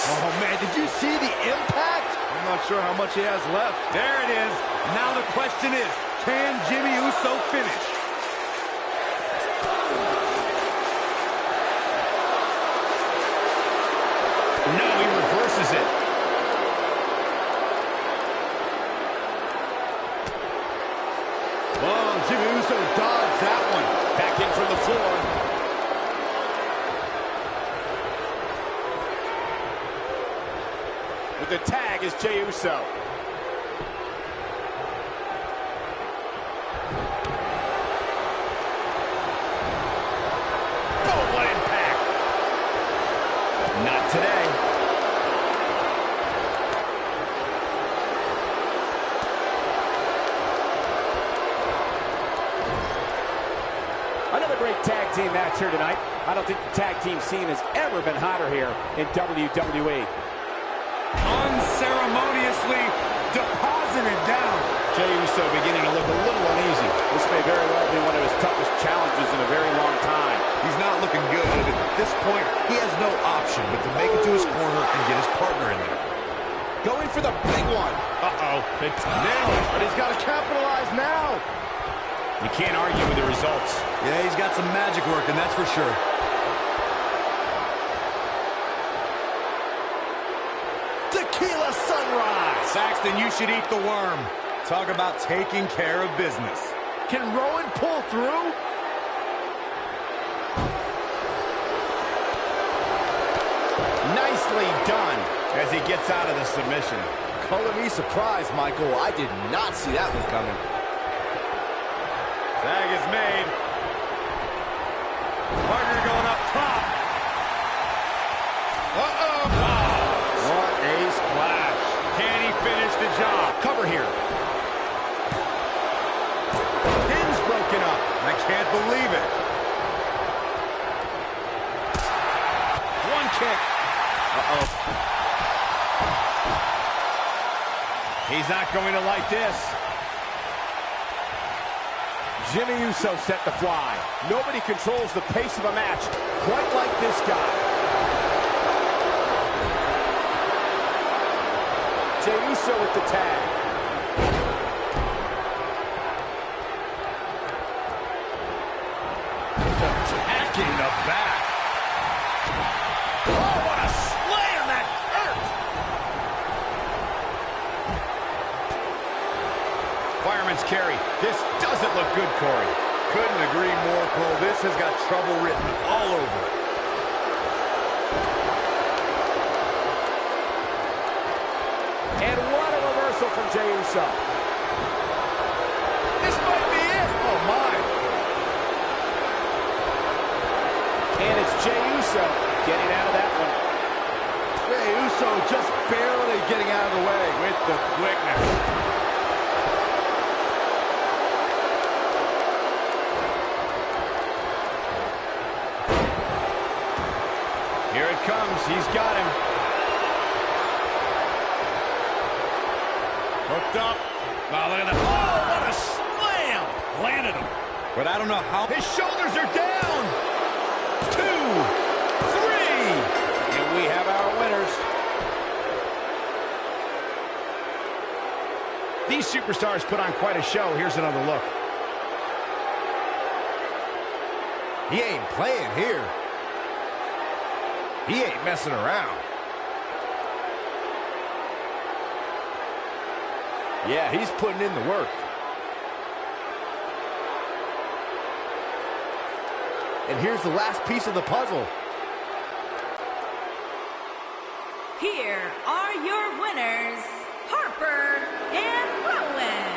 Oh, man, did you see the impact? I'm not sure how much he has left. There it is. Now the question is, can Jimmy Uso finish? No, he reverses it. Oh, Jimmy Uso dodged that one. Back in from the floor. With the tag is Jey Uso. Oh, what impact. Not today. Another great tag team match here tonight. I don't think the tag team scene has ever been hotter here in WWE. Unceremoniously deposited down. Jey Uso beginning to look a little uneasy. This may very well be one of his toughest challenges in a very long time. He's not looking good. At this point, he has no option but to make it to his corner and get his partner in there. Going for the big one. Uh-oh. It's Nailed it, but he's got to capitalize now. You can't argue with the results. Yeah, he's got some magic working, that's for sure. Tequila sunrise. Saxton, you should eat the worm. Talk about taking care of business. Can Rowan pull through? Nicely done as he gets out of the submission. Color me surprised, Michael. I did not see that one coming. Tag is made. Partner going up top. Uh-oh. What a splash. Can he finish the job? Cover here. Pin's broken up. I can't believe it. One kick. Uh-oh. He's not going to like this. Jimmy Uso set to fly. Nobody controls the pace of a match quite like this guy. Jey Uso with the tag. Attacking the back. Oh, what a slam that hurt. Fireman's carry. This doesn't look good, Corey. Couldn't agree more, Cole. This has got trouble written all over it. And what a reversal from Jey Uso. This might be it. Oh, my. And it's Jey Uso getting out of that one. Jey Uso just barely getting out of the way. With the quickness. Here it comes. He's got him. Hooked up. Wow, look at that. Oh, what a slam. Landed him. But I don't know how. His shoulders are down. 2, 3. And we have our winners. These superstars put on quite a show. Here's another look. He ain't playing here. He ain't messing around. Yeah, he's putting in the work. And here's the last piece of the puzzle. Here are your winners, Harper and Rowan,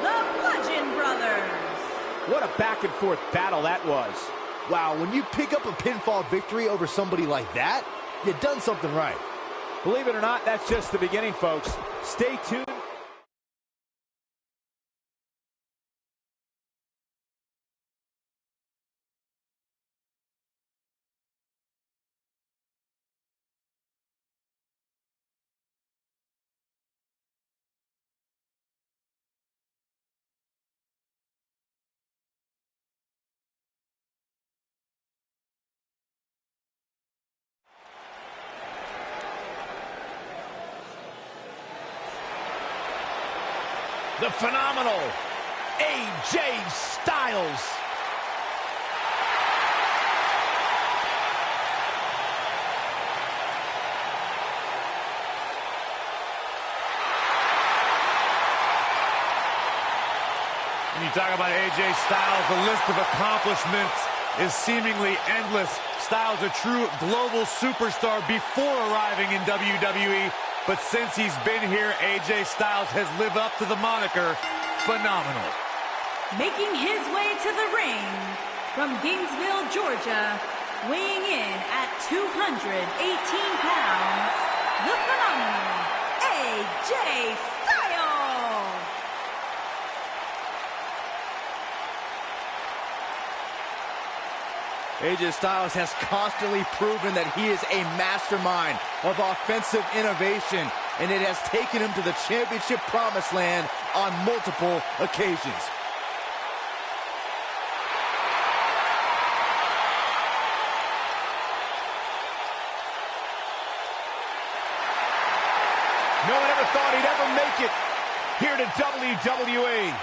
the Bludgeon Brothers. What a back-and-forth battle that was. Wow, when you pick up a pinfall victory over somebody like that, you've done something right. Believe it or not, that's just the beginning, folks. Stay tuned. The phenomenal AJ Styles. When you talk about AJ Styles, the list of accomplishments is seemingly endless. Styles a true global superstar before arriving in WWE. But since he's been here, AJ Styles has lived up to the moniker, phenomenal. Making his way to the ring from Gainesville, Georgia, weighing in at 218 pounds, the phenomenal AJ Styles. AJ Styles has constantly proven that he is a mastermind of offensive innovation, and it has taken him to the championship promised land on multiple occasions. No one ever thought he'd ever make it here to WWE.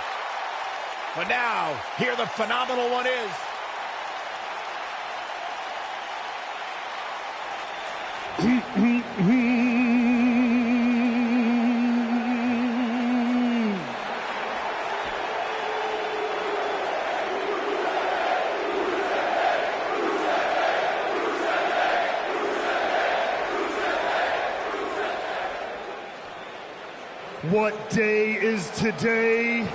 But now, here the phenomenal one is. What day is today?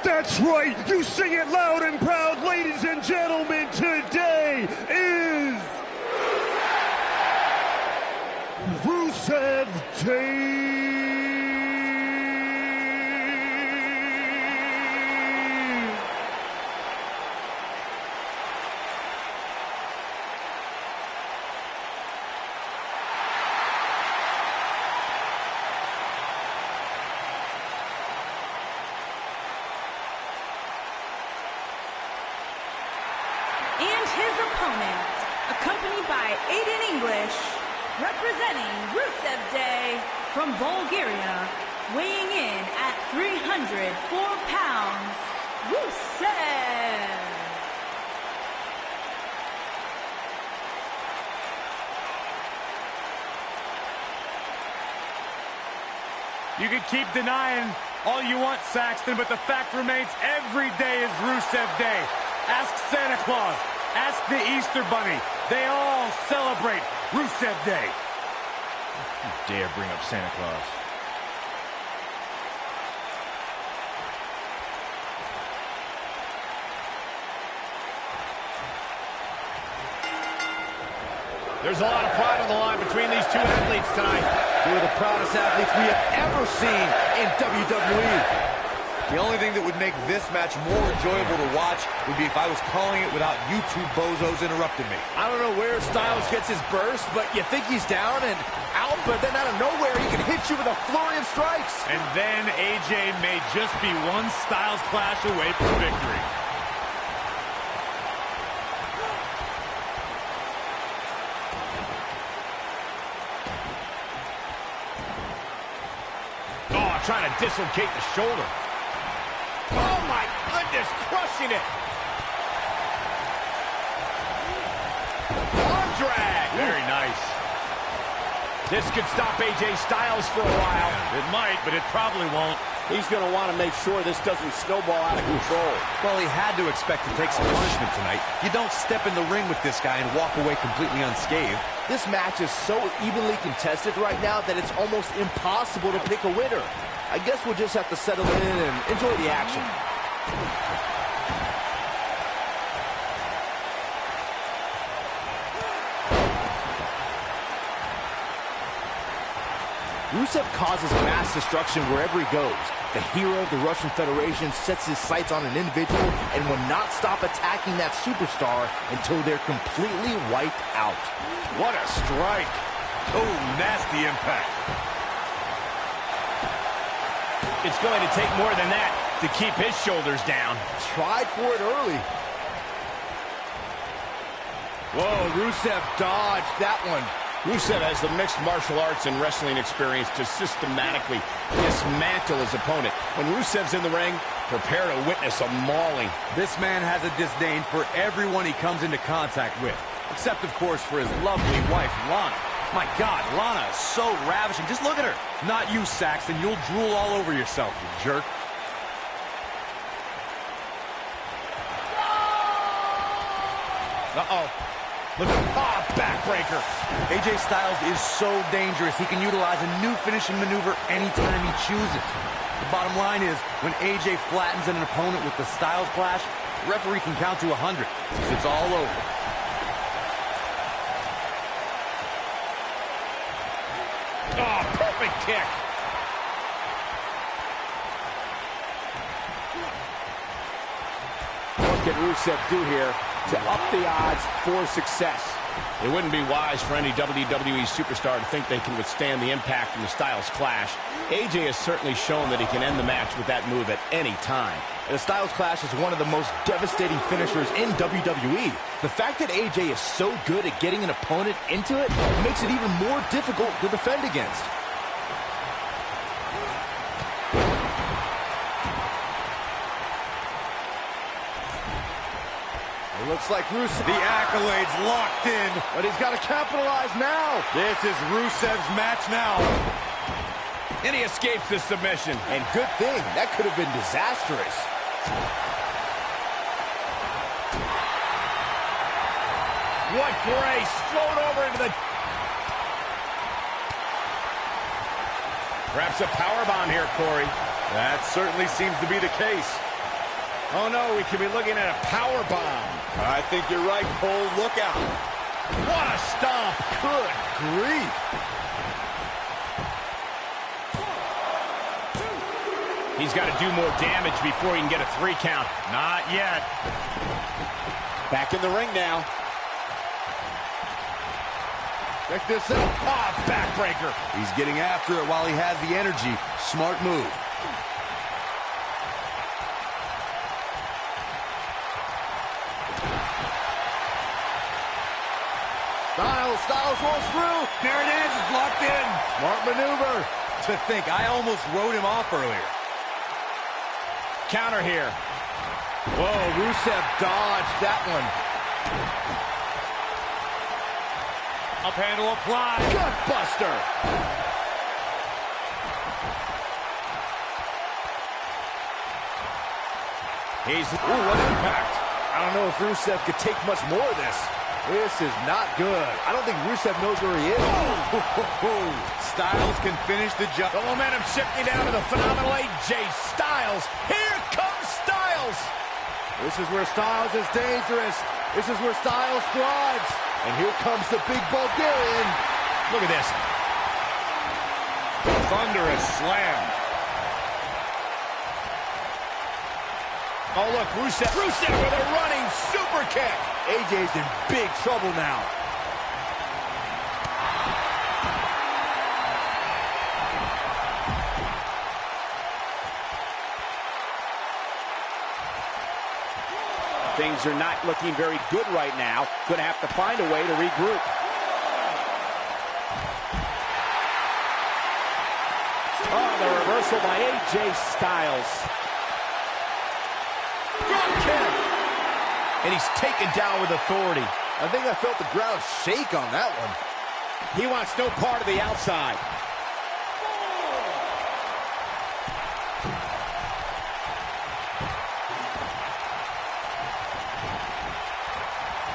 That's right, you sing it loud and proud, ladies and gentlemen. Today is Rusev Day. And his opponent, accompanied by Aiden English, representing Rusev Day from Bulgaria, weighing in at 304 pounds, Rusev. You can keep denying all you want, Saxton, but the fact remains every day is Rusev Day. Ask Santa Claus. Ask the Easter Bunny. They all celebrate Rusev Day. You dare bring up Santa Claus. There's a lot of pride on the line between these two athletes tonight. Two of the proudest athletes we have ever seen in WWE. The only thing that would make this match more enjoyable to watch would be if I was calling it without you two bozos interrupting me. I don't know where Styles gets his burst, but you think he's down and out, but then out of nowhere he can hit you with a flurry of strikes. And then AJ may just be one Styles clash away from victory. Oh, trying to dislocate the shoulder. Oh my goodness, crushing it. Arm drag. Very nice. This could stop AJ Styles for a while. It might, but it probably won't. He's going to want to make sure this doesn't snowball out of control. Well, he had to expect to take some punishment tonight. You don't step in the ring with this guy and walk away completely unscathed. This match is so evenly contested right now that it's almost impossible to pick a winner. I guess we'll just have to settle in and enjoy the action. Rusev causes mass destruction wherever he goes. The hero of the Russian Federation sets his sights on an individual and will not stop attacking that superstar until they're completely wiped out. What a strike. Oh, nasty impact. It's going to take more than that to keep his shoulders down. Tried for it early. Whoa, Rusev dodged that one. Rusev has the mixed martial arts and wrestling experience to systematically dismantle his opponent. When Rusev's in the ring, prepare to witness a mauling. This man has a disdain for everyone he comes into contact with, except, of course, for his lovely wife, Lana. My God, Lana is so ravishing. Just look at her. Not you, Saxton. You'll drool all over yourself, you jerk. Uh-oh. Look at backbreaker. AJ Styles is so dangerous. He can utilize a new finishing maneuver anytime he chooses. The bottom line is, when AJ flattens an opponent with the Styles Clash, the referee can count to 100. It's all over. Oh, perfect kick. What can Rusev do here to up the odds for success? It wouldn't be wise for any WWE superstar to think they can withstand the impact from the Styles Clash. AJ has certainly shown that he can end the match with that move at any time. The Styles Clash is one of the most devastating finishers in WWE. The fact that AJ is so good at getting an opponent into it makes it even more difficult to defend against. It looks like Rusev. The accolades locked in. But he's got to capitalize now. This is Rusev's match now. And he escapes the submission. And good thing. That could have been disastrous. What grace. Float over into the... Perhaps a powerbomb here, Corey. That certainly seems to be the case. Oh, no, we could be looking at a powerbomb. I think you're right, Cole. Look out. What a stomp. Good grief. He's got to do more damage before he can get a 3 count. Not yet. Back in the ring now. Check this out. Backbreaker. He's getting after it while he has the energy. Smart move. Styles rolls through. There it is. It's locked in. Smart maneuver. To think, I almost wrote him off earlier. Counter here. Whoa, Rusev dodged that one. Up handle applied. Gut buster. Ooh, what impact. I don't know if Rusev could take much more of this. This is not good. I don't think Rusev knows where he is. Styles can finish the job. The momentum shifting down to the phenomenal AJ Styles. Here comes Styles. This is where Styles is dangerous. This is where Styles thrives. And here comes the big Bulgarian. Look at this. Thunderous slam. Oh, look, Rusev with a running super kick. AJ's in big trouble now. Things are not looking very good right now. Going to have to find a way to regroup. Oh, the reversal by AJ Styles. Drop kick. And he's taken down with authority. I think I felt the ground shake on that one. He wants no part of the outside.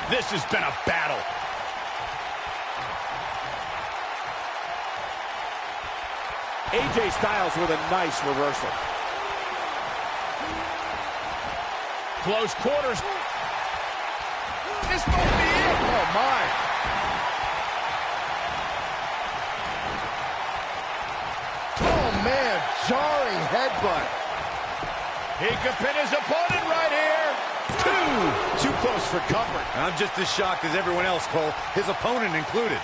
This has been a battle. AJ Styles with a nice reversal. Close quarters. This might be it. Oh, my. Oh, man, jarring headbutt. He could pin his opponent right here. Too close for comfort. I'm just as shocked as everyone else, Cole, his opponent included.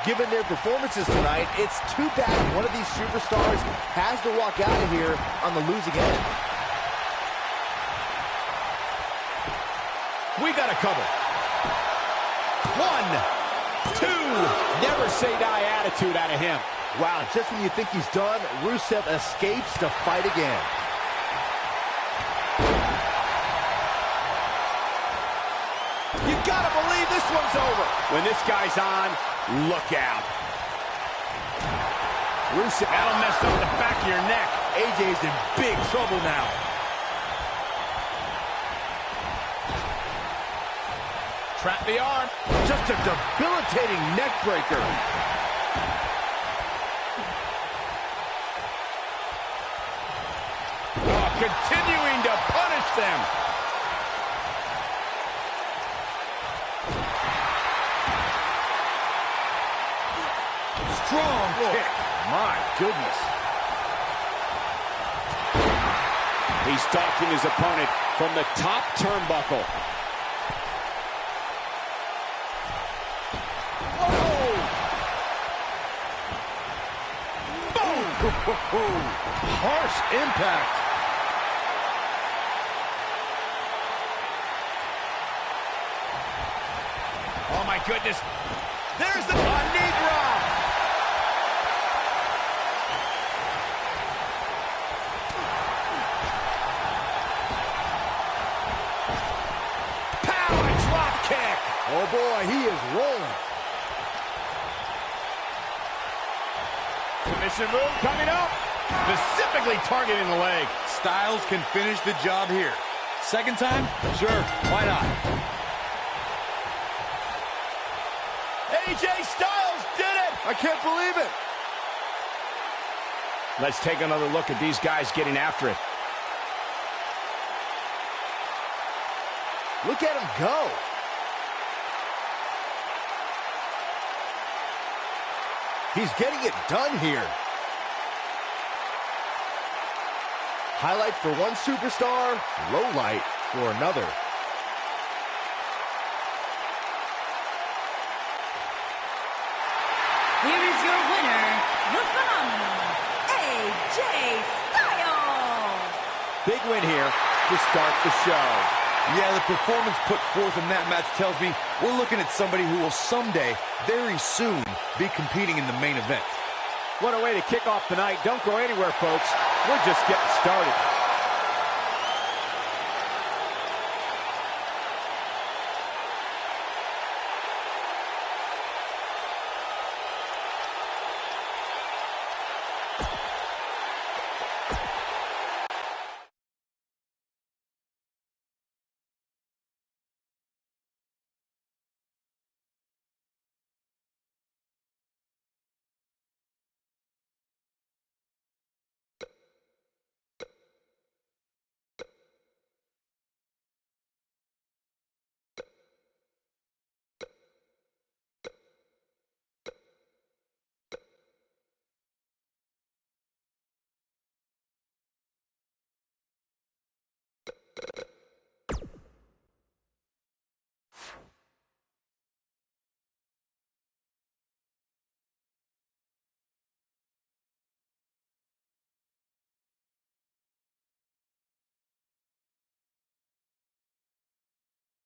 Given their performances tonight, it's too bad one of these superstars has to walk out of here on the losing end. We got a cover. 1, 2. Never say die attitude out of him. Wow, just when you think he's done, Rusev escapes to fight again. You gotta believe this one's over. When this guy's on, look out. Rusev, that'll mess up the back of your neck. AJ's in big trouble now. Trap the arm. Just a debilitating neck breaker. Oh, continuing to punish them. Strong kick. My goodness. He's stalking his opponent from the top turnbuckle. Harsh impact. Oh, my goodness. There's the knee drop. Power drop kick. Oh, boy, he is rolling. Submission move coming up. Specifically targeting the leg. Styles can finish the job here. Second time? Sure, why not? AJ Styles did it! I can't believe it. Let's take another look at these guys getting after it. Look at him go. He's getting it done here. Highlight for one superstar, low light for another. Here is your winner, the phenomenal AJ Styles. Big win here to start the show. Yeah, the performance put forth in that match tells me we're looking at somebody who will someday, very soon, be competing in the main event. What a way to kick off the night. Don't go anywhere, folks. We're just getting started.